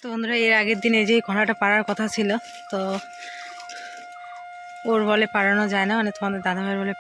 তো বন্ধুরা, এর আগের দিন এই যে ঘোড়াটা পাড়ার কথা ছিল, তো ওর বলে পাড়ানো যায় না, মানে তোমাদের দাদাভাইয়ের বলে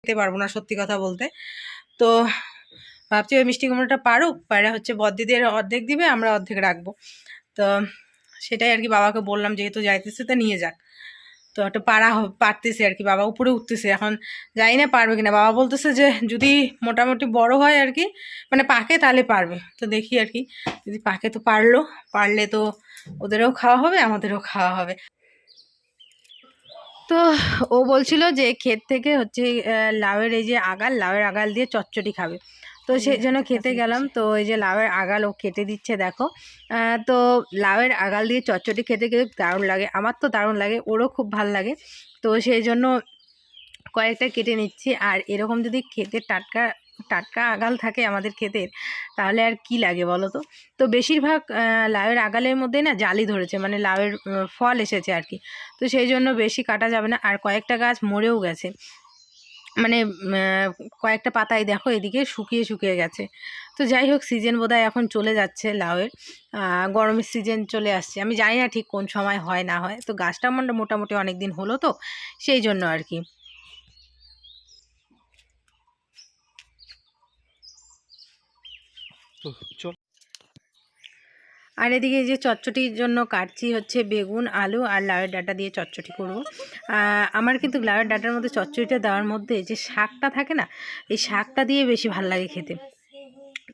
খেতে পারবো না সত্যি কথা বলতে। তো ভাবছি ওই মিষ্টি কুমড়োটা পারুক, পায়রা হচ্ছে বদ্দিদের অর্ধেক দিবে, আমরা অর্ধেক রাখবো। তো সেটাই আর কি বাবাকে বললাম, যেহেতু যাইতেছে তো নিয়ে যাক। তো একটা পারতেছে আর কি, বাবা উপরে উঠতেছে, এখন জানি না পারবে কিনা। বাবা বলতেছে যে যদি মোটামুটি বড় হয় আর কি, মানে পাকে তাহলে পারবে। তো দেখি আর কি, যদি পাকে তো পারলে তো ওদেরও খাওয়া হবে আমাদেরও খাওয়া হবে। তো ও বলছিল যে ক্ষেত থেকে হচ্ছে লাউয়ের এই যে লাউয়ের আগাল দিয়ে চচ্চড়ি খাবে। তো সেই জন্য খেতে গেলাম। তো এই যে লাউয়ের আগাল ও কেটে দিচ্ছে দেখো। তো লাউয়ের আগাল দিয়ে চচ্চড়ি খেতে কিন্তু দারুণ লাগে, আমার তো দারুণ লাগে, ওরও খুব ভাল লাগে। তো সেই জন্য কয়েকটা কেটে নিচ্ছি। আর এরকম যদি খেতে টাটকা টাটকা আগাল থাকে আমাদের ক্ষেতের, তাহলে আর কি লাগে বলো তো। তো বেশিরভাগ লাউয়ের আগালের মধ্যে না জালি ধরেছে, মানে লাউয়ের ফল এসেছে আর কি। তো সেই জন্য বেশি কাটা যাবে না। আর কয়েকটা গাছ মরেও গেছে, মানে কয়েকটা পাতাই দেখো এদিকে শুকিয়ে শুকিয়ে গেছে। তো যাই হোক, সিজন বোধহয় এখন চলে যাচ্ছে লাউয়ের, গরমের সিজন চলে আসছে। আমি জানি না ঠিক কোন সময় হয় না হয়। তো গাছটা মোটামুটি অনেক দিন হলো, তো সেই জন্য আর কি। আর এদিকে যে চচ্চটির জন্য কাটছি হচ্ছে বেগুন, আলু আর লাউয়ের ডাঁটা দিয়ে চচ্চটি করব। আমার কিন্তু লাউয়ের ডাঁটার মধ্যে চচ্চড়িটা দেওয়ার মধ্যে যে শাকটা থাকে না, এই শাকটা দিয়ে বেশি ভালো লাগে খেতে।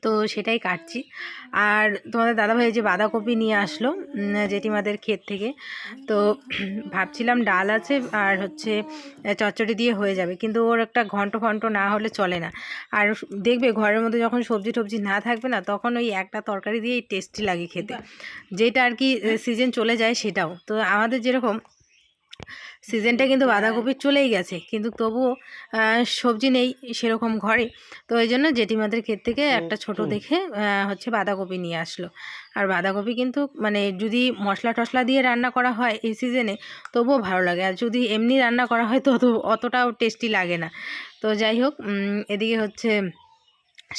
তো সেটাই কাটছি। আর তোমাদের দাদাভাই যে বাঁধাকপি নিয়ে আসলো জেঠিমাদের ক্ষেত থেকে। তো ভাবছিলাম ডাল আছে আর হচ্ছে চচ্চড়ি দিয়ে হয়ে যাবে, কিন্তু ওর একটা ঘন্ট ফন্ট না হলে চলে না। আর দেখবে ঘরের মধ্যে যখন সবজি টবজি না থাকবে না, তখন ওই একটা তরকারি দিয়েই টেস্টি লাগে খেতে, যেটা আর কি সিজন চলে যায় সেটাও। তো আমাদের যেরকম সিজনটা কিন্তু বাঁধাকপির চলেই গেছে, কিন্তু তবুও সবজি নেই সেরকম ঘরে। তো এই জন্য জেঠিমাদের ক্ষেত থেকে একটা ছোট দেখে হচ্ছে বাঁধাকপি নিয়ে আসলো। আর বাঁধাকপি কিন্তু মানে যদি মশলা টশলা দিয়ে রান্না করা হয় এই সিজনে, তবুও ভালো লাগে। আর যদি এমনি রান্না করা হয় তো অতটাও টেস্টি লাগে না। তো যাই হোক, এদিকে হচ্ছে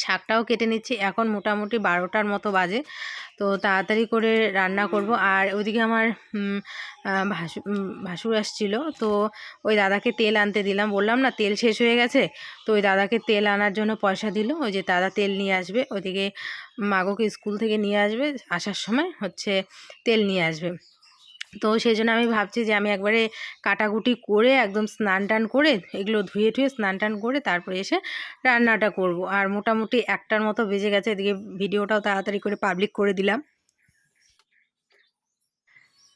শাকটাও কেটে নিচ্ছি। এখন মোটামুটি 12টার মতো বাজে। তো তাড়াতাড়ি করে রান্না করব। আর ওইদিকে আমার ভাসুর আসছিল, তো ওই দাদাকে তেল আনতে দিলাম। বললাম না তেল শেষ হয়ে গেছে, তো ওই দাদাকে তেল আনার জন্য পয়সা দিল। ওই যে দাদা তেল নিয়ে আসবে, ওইদিকে মাগোকে স্কুল থেকে নিয়ে আসবে, আসার সময় হচ্ছে তেল নিয়ে আসবে। তো সেই জন্য আমি ভাবছি যে আমি একবারে কাটাকুটি করে একদম স্নান টান করে এগুলো ধুয়ে টুয়ে স্নান টান করে তারপরে এসে রান্নাটা করব। আর মোটামুটি 1টার মতো বেজে গেছে। এদিকে ভিডিওটাও তাড়াতাড়ি করে পাবলিক করে দিলাম।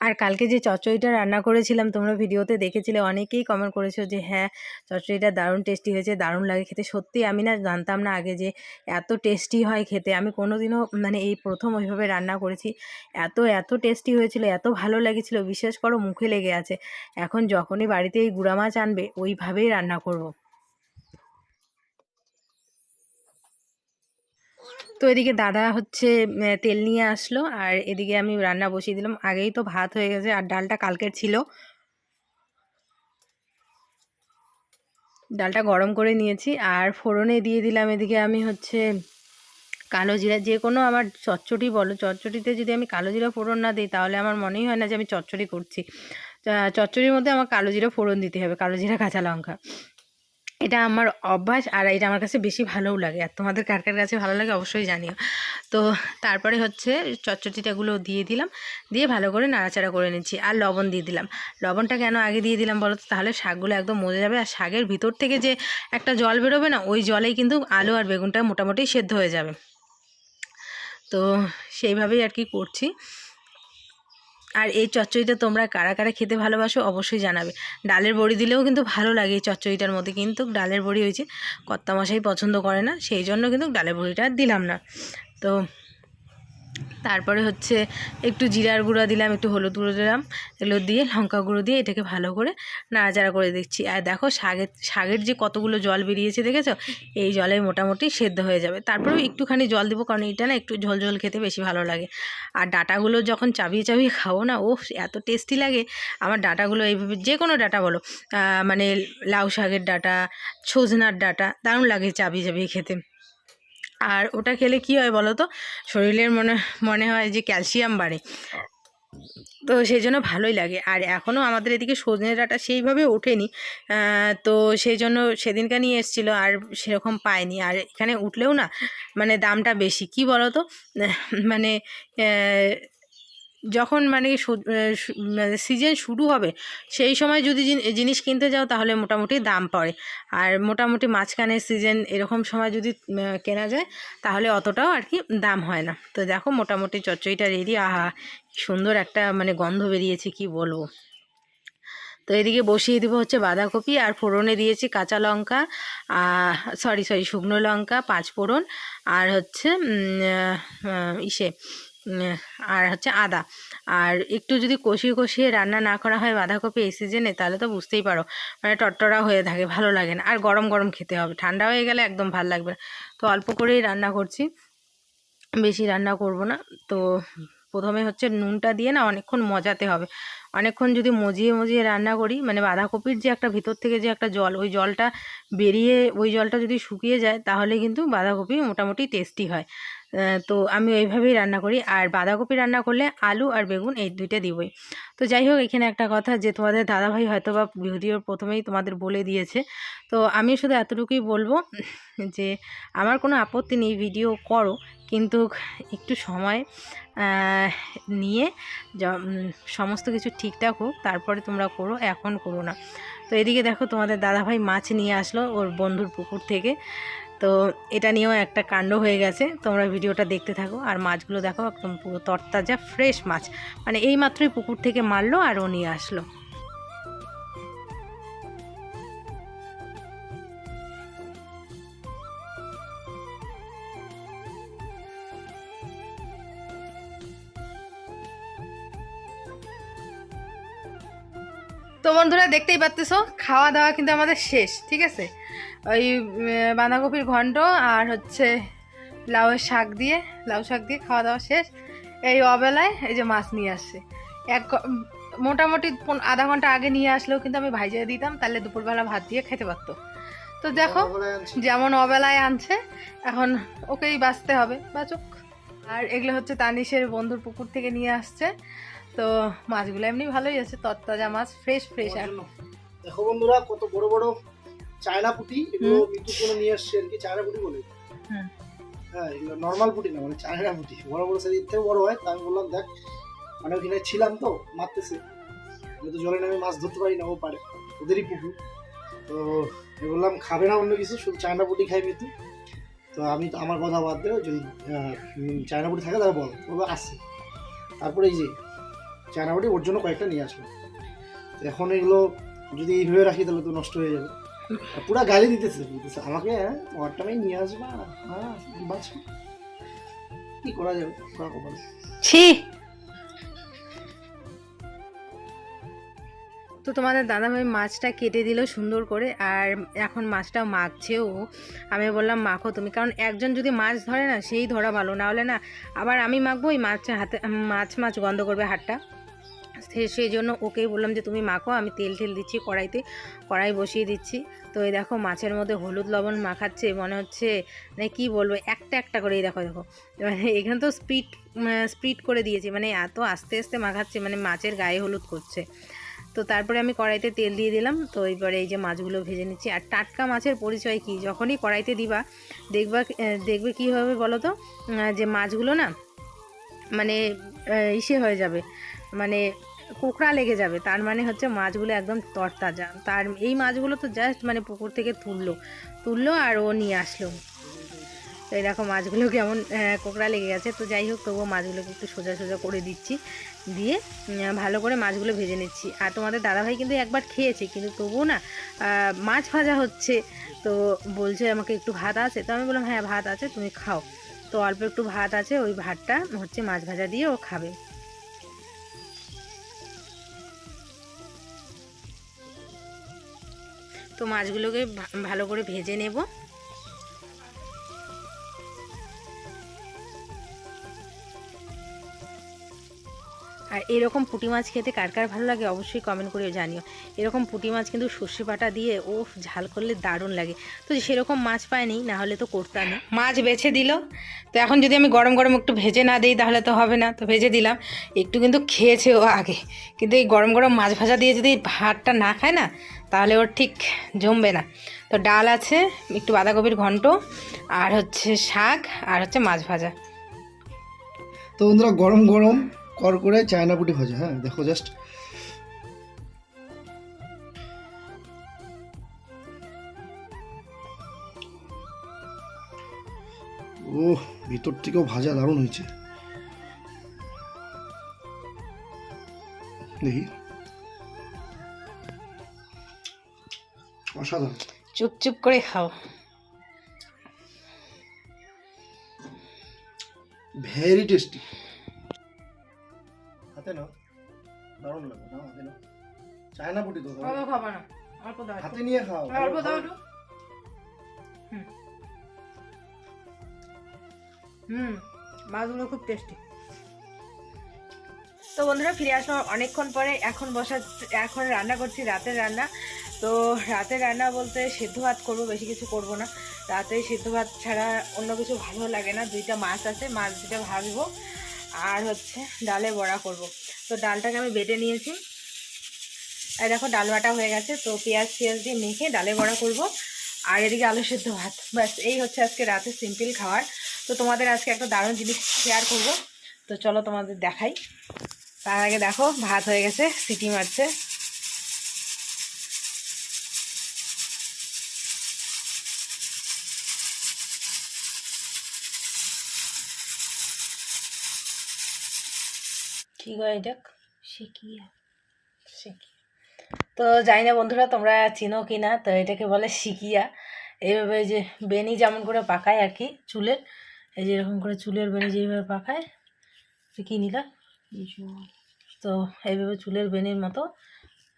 আর কালকে যে চচ্চড়িটা রান্না করেছিলাম, তোমরা ভিডিওতে দেখেছিলে, অনেকেই কমেন্ট করেছো যে হ্যাঁ চচ্চড়িটা দারুণ টেস্টি হয়েছে, দারুণ লাগে খেতে। সত্যি আমি না জানতাম না আগে যে এত টেস্টি হয় খেতে। আমি কোনোদিনও মানে এই প্রথম ওইভাবে রান্না করেছি। এত টেস্টি হয়েছিল, এত ভালো লেগেছিলো, বিশ্বাস করো মুখে লেগে আছে। এখন যখনই বাড়িতে এই গুঁড়া মাছ আনবে ওইভাবেই রান্না করব। তো এদিকে দাদা হচ্ছে তেল নিয়ে আসলো, আর এদিকে আমি রান্না বসিয়ে দিলাম। আগেই তো ভাত হয়ে গেছে, আর ডালটা কালকের ছিল, ডালটা গরম করে নিয়েছি। আর ফোড়নে দিয়ে দিলাম এদিকে আমি হচ্ছে কালো জিরা। যে কোনো আমার চচ্চড়ি বলো, চচ্চড়িতে যদি আমি কালো জিরা ফোড়ন না দিই, তাহলে আমার মনেই হয় না যে আমি চচ্চড়ি করছি। চচ্চড়ির মধ্যে আমার কালো জিরা ফোড়ন দিতে হবে, কালো জিরা কাঁচা লঙ্কা। এটা আমার অভ্যাস, আর এটা আমার কাছে বেশি ভালোও লাগে। আর তোমাদের কার কার কাছে ভালো লাগে অবশ্যই জানিও। তো তারপরে হচ্ছে চচ্চড়িটাগুলো দিয়ে দিলাম, দিয়ে ভালো করে নাড়াচাড়া করে নিচ্ছি। আর লবণ দিয়ে দিলাম। লবণটা কেন আগে দিয়ে দিলাম বলো তো, তাহলে শাকগুলো একদম মজে যাবে। আর শাকের ভিতর থেকে যে একটা জল বেরোবে না, ওই জলেই কিন্তু আলু আর বেগুনটা মোটামুটি সেদ্ধ হয়ে যাবে। তো সেইভাবেই আর কি করছি। আর এই চচ্চড়িটা তোমরা কারা কারা খেতে ভালোবাসো অবশ্যই জানাবে। ডালের বড়ি দিলেও কিন্তু ভালো লাগে এই চচ্চড়িটার মধ্যে, কিন্তু ডালের বড়ি হয়েছে কর্তামশাই পছন্দ করে না, সেই জন্য কিন্তু ডালের বড়িটা দিলাম না। তো তারপরে হচ্ছে একটু জিরার গুঁড়া দিলাম, একটু হলুদ গুঁড়ো দিলাম, এগুলো দিয়ে লঙ্কা গুঁড়ো দিয়ে এটাকে ভালো করে নাড়াচাড়া করে দিচ্ছি। আর দেখো শাকের যে কতগুলো জল বেরিয়েছে দেখেছো, এই জলে মোটামুটি সেদ্ধ হয়ে যাবে। তারপরেও একটুখানি জল দেবো, কারণ এটা না একটু ঝোল ঝোল খেতে বেশি ভালো লাগে। আর ডাঁটাগুলো যখন চাবিয়ে চাবিয়ে খাও না, ও এত টেস্টি লাগে। আমার ডাঁটাগুলো এইভাবে, যে কোনো ডাঁটা বলো, মানে লাউ শাকের ডাঁটা, সজনার ডাঁটা, দারুণ লাগে চাবিয়ে চাবিয়ে খেতে। আর ওটা খেলে কি হয় বলো তো, শরীরের মনে মনে হয় যে ক্যালসিয়াম বাড়ে। তো সেই জন্য ভালোই লাগে। আর এখনও আমাদের এদিকে সজনে ডাঁটা সেইভাবে ওঠেনি, তো সেই জন্য সেদিনকে নিয়ে এসেছিলো আর সেরকম পাইনি। আর এখানে উঠলেও না মানে দামটা বেশি, কি বলো তো, মানে যখন মানে সিজন শুরু হবে সেই সময় যদি জিনিস কিনতে যাও তাহলে মোটামুটি দাম পড়ে, আর মোটামুটি মাঝখানের সিজন এরকম সময় যদি কেনা যায় তাহলে অতটাও আর কি দাম হয় না। তো দেখো মোটামুটি চচ্চড়িটা রেডি। আহা কি সুন্দর একটা মানে গন্ধ বেরিয়েছে, কি বলবো। তো এদিকে বসিয়ে দেবো হচ্ছে বাঁধাকপি, আর ফোড়নে দিয়েছি কাঁচা লঙ্কা, সরি শুকনো লঙ্কা 5 ফোড়ন, আর হচ্ছে ইসে আর হচ্ছে আদা। আর একটু যদি কষিয়ে কষিয়ে রান্না না করা হয় বাঁধাকপি এই সিজনে তাহলে তো বুঝতেই পারো মানে টট্টরা হয়ে থাকে, ভালো লাগে না। আর গরম গরম খেতে হবে, ঠান্ডা হয়ে গেলে একদম ভালো লাগবে না। তো অল্প করেই রান্না করছি, বেশি রান্না করব না। তো প্রথমে হচ্ছে নুনটা দিয়ে না অনেকক্ষণ মজাতে হবে। অনেকক্ষণ যদি মজিয়ে মজিয়ে রান্না করি মানে বাঁধাকপির যে একটা ভিতর থেকে যে একটা জল, ওই জলটা বেরিয়ে ওই জলটা যদি শুকিয়ে যায় তাহলে কিন্তু বাঁধাকপি মোটামুটি টেস্টি হয়। তো আমি ওইভাবেই রান্না করি। আর বাঁধাকপি রান্না করলে আলু আর বেগুন এই দুইটা দিবই। তো যাই হোক, এখানে একটা কথা যে তোমাদের দাদাভাই হয়তো বা ভিডিওর প্রথমেই তোমাদের বলে দিয়েছে, তো আমি শুধু এতটুকুই বলবো যে আমার কোনো আপত্তি নেই, ভিডিও করো, কিন্তু একটু সময় নিয়ে সমস্ত কিছু ঠিকঠাক হোক তারপরে তোমরা করো, এখন করো না। তো এদিকে দেখো তোমাদের দাদাভাই মাছ নিয়ে আসলো ওর বন্ধুর পুকুর থেকে। তো এটা নিয়েও একটা কাণ্ড হয়ে গেছে, তোমরা ভিডিওটা দেখতে থাকো। আর মাছগুলো দেখো একদম পুরো তরতাজা ফ্রেশ মাছ, মানে এই মাত্রই পুকুর থেকে মারলো আর ও নিয়ে আসলো। তো বন্ধুরা দেখতেই পাচ্তেছো খাওয়া দাওয়া কিন্তু আমাদের শেষ, ঠিক আছে। ওই বাঁধাকপির ঘন্ট আর হচ্ছে লাউ শাক দিয়ে খাওয়া দাওয়া শেষ। এই অবেলায় এই যে মাছ নিয়ে আসছে, মোটামুটি আধা ঘন্টা আগে নিয়ে আসলেও কিন্তু আমি ভাইজা দিতাম, তাহলে দুপুরবেলা ভাত দিয়ে খেতে পারতো। তো দেখো যেমন অবেলায় আনছে, এখন ওকেই বাঁচতে হবে, বাঁচুক। আর এগুলো হচ্ছে তানিশের বন্ধুর পুকুর থেকে নিয়ে আসছে। তো মাছগুলো এমনি ভালোই আছে, তরতাজা মাছ, ফ্রেশ আর দেখো বন্ধুরা কত বড় বড় চায়না পুঁটি, এগুলো মৃত্যুর জন্য নিয়ে আসছে আর কি, চায়না পুঁটি বলে। হ্যাঁ, এগুলো নর্মাল পুঁটি না, মানে চায়না পুঁটি, বড় বড় সাইজের থেকে বড় হয়। তা আমি বললাম দেখ, মানে ওখানে ছিলাম তো মারতেছে, আমি তো জলে নামে মাছ ধরতে পারি না, ও পারে, ওদেরই পুকুর। তো বললাম খাবে না অন্য কিছু, শুধু চায়না পুঁটি খাই মৃত্যু। তো আমি তো আমার কথা বাদ দেবো, যদি চায়না পুঁটি থাকে তাহলে বলো আসছে। তারপরে এই যে চায়না পুঁটি ওর জন্য কয়েকটা নিয়ে আসলো। এখন এগুলো যদি এইভাবে রাখি তাহলে তো নষ্ট হয়ে যাবে। পুরা গালি দিতেছে আমাকে, ওয়ারটাই নিয়ে আসবা, হ্যাঁ বাঁচো, কি করা যাবে। ছি। তো তোমাদের দাদাভাই মাছটা কেটে দিল সুন্দর করে, আর এখন মাছটা মাখছেও। আমি বললাম মাখো তুমি, কারণ একজন যদি মাছ ধরে না সেই ধরা ভালো, না হলে না আবার আমি মাখবো ওই মাছ গন্ধ করবে হাতটা। সেই জন্য ওকেই বললাম যে তুমি মাখো, আমি তেল দিচ্ছি কড়াই বসিয়ে দিচ্ছি। তো এই দেখো মাছের মধ্যে হলুদ লবণ মাখাচ্ছে, মনে হচ্ছে মানে কি বলবো, একটা করে দেখো মানে এখানে তো স্পিড করে দিয়েছি, মানে এত আস্তে আস্তে মাখাচ্ছে, মানে মাছের গায়ে হলুদ করছে। তো তারপরে আমি কড়াইতে তেল দিয়ে দিলাম। তো এবারে এই যে মাছগুলো ভেজে নিচ্ছি। আর টাটকা মাছের পরিচয় কি, যখনই কড়াইতে দিবা দেখবে কী হবে বলো তো, যে মাছগুলো না মানে ইসে হয়ে যাবে, মানে কোঁকড়া লেগে যাবে, তার মানে হচ্ছে মাছগুলো একদম তরতাজা। তার এই মাছগুলো তো জাস্ট মানে পুকুর থেকে তুললো আর ও নিয়ে আসলো। তো এই দেখো মাছগুলো কেমন কোঁকড়া লেগে গেছে। তো যাই হোক, তবুও মাছগুলোকে একটু সোজা করে দিচ্ছি, দিয়ে ভালো করে মাছগুলো ভেজে নিচ্ছি। আর তোমাদের দাদাভাই কিন্তু একবার খেয়েছে, কিন্তু তবুও না মাছ ভাজা হচ্ছে, তো বলছে আমাকে একটু ভাত আছে। তো আমি বললাম হ্যাঁ ভাত আছে, তুমি খাও। তো অল্প একটু ভাত আছে, ওই ভাতটা হচ্ছে মাছ ভাজা দিয়ে ও খাবে। তো মাছগুলোকে ভালো করে ভেজে নেব। আর এরকম পুঁটি মাছ খেতে কার কার ভালো লাগে অবশ্যই কমেন্ট করে জানিও। এরকম পুঁটি মাছ কিন্তু সর্ষে বাটা দিয়ে ঝাল করলে দারুণ লাগে। তো সেরকম মাছ পাইনি, না হলে তো করতামই। মাছ বেছে দিল, তো এখন যদি আমি গরম গরম একটু ভেজে না দিই তাহলে তো হবে না, তো ভেজে দিলাম। একটু কিন্তু খেয়েছে ও আগে, কিন্তু এই গরম গরম মাছ ভাজা দিয়ে যদি ভাতটা না খায় না তাহলে ওর ঠিক জমবে না। তো ডাল আছে, একটু বাঁধাকপির ঘন্ট, আর হচ্ছে শাক, আর হচ্ছে মাছ ভাজা। তো বন্ধুরা গরম গরম কর করে চায়না পুঁটি ভাজা, হ্যাঁ দেখো জাস্ট। ও ভিতর থেকেও ভাজা দারুণ হয়েছে, দেখি অসাধারণ। চুপ চুপ করে খাও। Very tasty. হাতে নাও, দারুণ লাগবে না? হাতে নাও, চায়না পুঁটি তো খাবো না, অল্প দাও, হাতে নিয়ে খাও, অল্প দাও। মাছগুলো খুব টেস্টি। তো বন্ধুরা ফিরে আসলাম অনেকক্ষণ পরে। এখন রান্না করছি রাতের রান্না। তো রাতের রান্না বলতে সেদ্ধ ভাত করবো, বেশি কিছু করব না। রাতে সেদ্ধ ভাত ছাড়া অন্য কিছু ভালো লাগে না। 2টা মাছ আছে, মাছ 2টা ভাজবো, আর হচ্ছে ডালে বড়া করব। তো ডালটাকে আমি বেটে নিয়েছি, আর দেখো ডাল বাটা হয়ে গেছে। তো পেঁয়াজ দিয়ে মেখে ডালে বড়া করব, আর এদিকে আলু সেদ্ধ ভাত। ব্যাস এই হচ্ছে আজকে রাতে সিম্পল খাবার। তো তোমাদের আজকে একটা দারুণ জিনিস শেয়ার করব, তো চলো তোমাদের দেখাই। তার আগে দেখো ভাত হয়ে গেছে, সিটি মারছে। কি গো এটা? শিকিয়া। তো জানি না বন্ধুরা তোমরা চিনো কি না, তো এটাকে বলে শিকিয়া। এইভাবে যে বেনি যেমন করে পাকায় আর কি চুলের, এই যে এরকম করে চুলের বেনি যেভাবে পাকায়, কি নিলা? তো এইভাবে চুলের বেনির মতো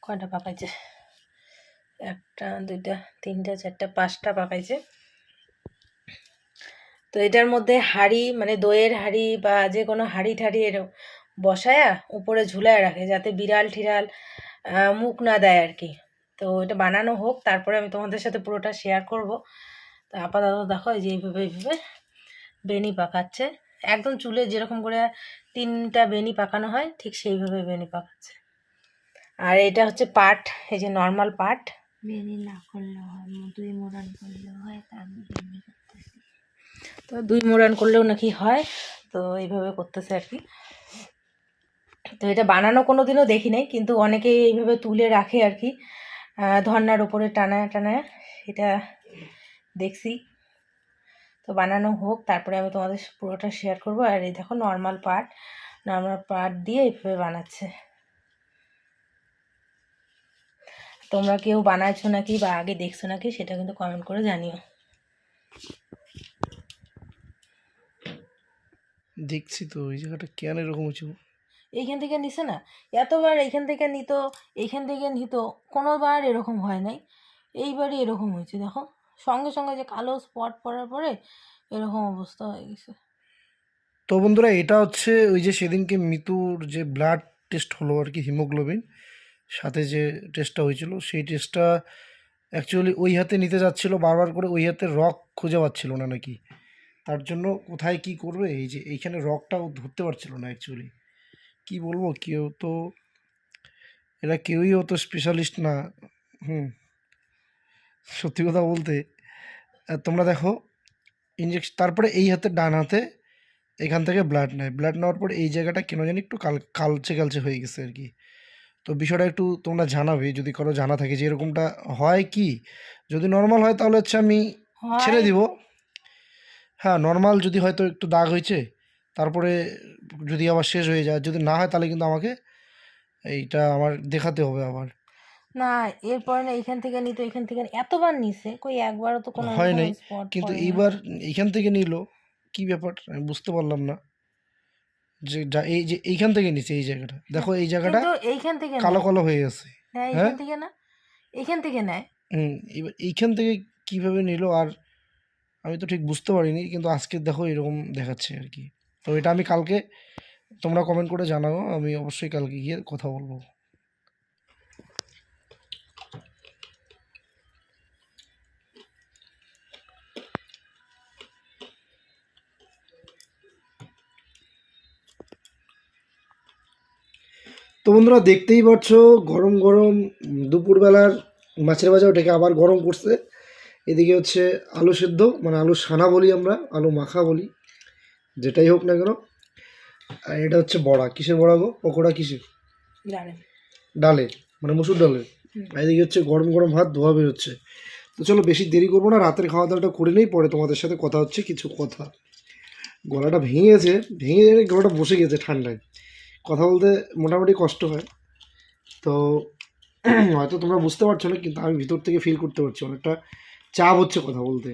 কয়টা পাকাইছে, 1টা 2টা 3টা 4টা 5টা পাকাইছে। তো এটার মধ্যে হাঁড়ি, মানে দইয়ের হাঁড়ি বা যে কোনো হাঁড়ি ঠাড়ি এরকম বসায়া উপরে ঝুলায় রাখে, যাতে বিড়াল ঠিড়াল মুখ না দেয় আর কি। তো এটা বানানো হোক, তারপরে আমি তোমাদের সাথে পুরোটা শেয়ার করব। তো আপাতত দেখো এই যে এইভাবে বেনি পাকাচ্ছে, একদম চুলে যেরকম করে 3টা বেনি পাকানো হয় ঠিক সেইভাবে বেনি পাকাচ্ছে। আর এটা হচ্ছে পাট, এই যে নর্মাল পাট। বেনি না করলেও হয়, 2 মোড়ান করলেও হয়, তো 2 মোড়ান করলেও নাকি হয়। তো এইভাবে করতেছে আর কি। তো এটা বানানো কোনো দিনও দেখি নাই, কিন্তু অনেকেই এইভাবে তুলে রাখে আর কি, ধর্নার উপরে টানায় টানায়, এটা দেখছি। তো বানানো হোক, তারপরে আমি তোমাদের পুরোটা শেয়ার করব। আর এই দেখো নর্মাল পাট দিয়ে এইভাবে বানাচ্ছে। তোমরা কেউ বানাইছো নাকি বা আগে দেখছো নাকি সেটা কিন্তু কমেন্ট করে জানিও। দেখছি তো ওই জায়গাটা কেন এরকম হচ্ছে, এইখান থেকে নিছে না, এতবার এইখান থেকে নিত, এইখান থেকে নিত, কোনোবার এরকম হয় নাই, এইবারই এরকম হয়েছে। দেখো সঙ্গে সঙ্গে যে কালো স্পট পড়ার পরে এরকম অবস্থা হয়ে গেছে। তো বন্ধুরা এটা হচ্ছে ওই যে সেদিনকে মিতুর যে ব্লাড টেস্ট হলো আর কি, হিমোগ্লোবিন সাথে যে টেস্টটা হয়েছিল, সেই টেস্টটা অ্যাকচুয়ালি ওই হাতে নিতে যাচ্ছিলো বারবার করে, ওই হাতে রক খুঁজে পাচ্ছিল না নাকি, তার জন্য কোথায় কি করবে, এই যে এইখানে রকটাও ধরতে পারছিল না অ্যাকচুয়ালি। কি বলবো, কেউ তো এরা কেউই অত স্পেশালিস্ট না। সত্যি কথা বলতে তোমরা দেখো ইঞ্জেকশন, তারপরে এই হাতে ডান হাতে এখান থেকে ব্লাড নেয়, ব্লাড নেওয়ার পর এই জায়গাটা কেন জানি একটু কালচে কালচে হয়ে গেছে আর কি। তো বিষয়টা একটু তোমরা জানাবে যদি কারো জানা থাকে যে এরকমটা হয় কি। যদি নর্মাল হয় তাহলে হচ্ছে আমি ছেড়ে দিব, হ্যাঁ নর্মাল যদি হয়তো একটু দাগ হয়েছে, তারপরে যদি আবার শেষ হয়ে যায়, যদি না হয় তাহলে কিন্তু আমাকে এইটা আমার দেখাতে হবে আবার। না এরপরে না এইখান থেকে নিত, এইখান থেকে এতবার নিছে, কই একবারও তো কোনো হয় নাই, স্পট কিন্তু পড়ে না। এইবার এইখান থেকে নিল, কি ব্যাপার আমি বুঝতে পারলাম না। যে এই যে এইখান থেকে নিচে এই জায়গাটা দেখো, এই জায়গাটা কিন্তু এইখান থেকে কালো নেয়। কালো হয়ে গেছে। হ্যাঁ হ্যাঁ এইখান থেকে না, এইখান থেকে নেয়। এবার এইখান থেকে কিভাবে নিল আর আমি তো ঠিক বুঝতে পারিনি, কিন্তু আজকে দেখো এরকম দেখাচ্ছে আর কি। তো এটা আমি কালকে তোমরা কমেন্ট করে জানাও, আমি অবশ্যই কালকে গিয়ে কথা বলবো। তো বন্ধুরা দেখতেই পাচ্ছ গরম গরম দুপুরবেলার মাছের ভাজা ওটাকে আবার গরম করছে। এদিকে হচ্ছে আলু সেদ্ধ, মানে আলু সানা বলি আমরা, আলু মাখা বলি, যেটাই হোক না কেন। আর এটা হচ্ছে বড়া। কিসের বড়া গো? পকোড়া কিসের? ডালের, মানে মসুর ডালের। আর এদিকে হচ্ছে গরম গরম ভাত ধোয়া বেরোচ্ছে। তো চলো বেশি দেরি করবো না, রাতের খাওয়া দাওয়াটা করে নেই, পরে তোমাদের সাথে কথা হচ্ছে কিছু কথা। গলাটা ভেঙে গেছে, গলাটা বসে গেছে ঠান্ডায়, কথা বলতে মোটামুটি কষ্ট হয়। তো হয়তো তোমরা বুঝতে পারছো না, কিন্তু আমি ভিতর থেকে ফিল করতে পারছি অনেকটা চাপ হচ্ছে কথা বলতে।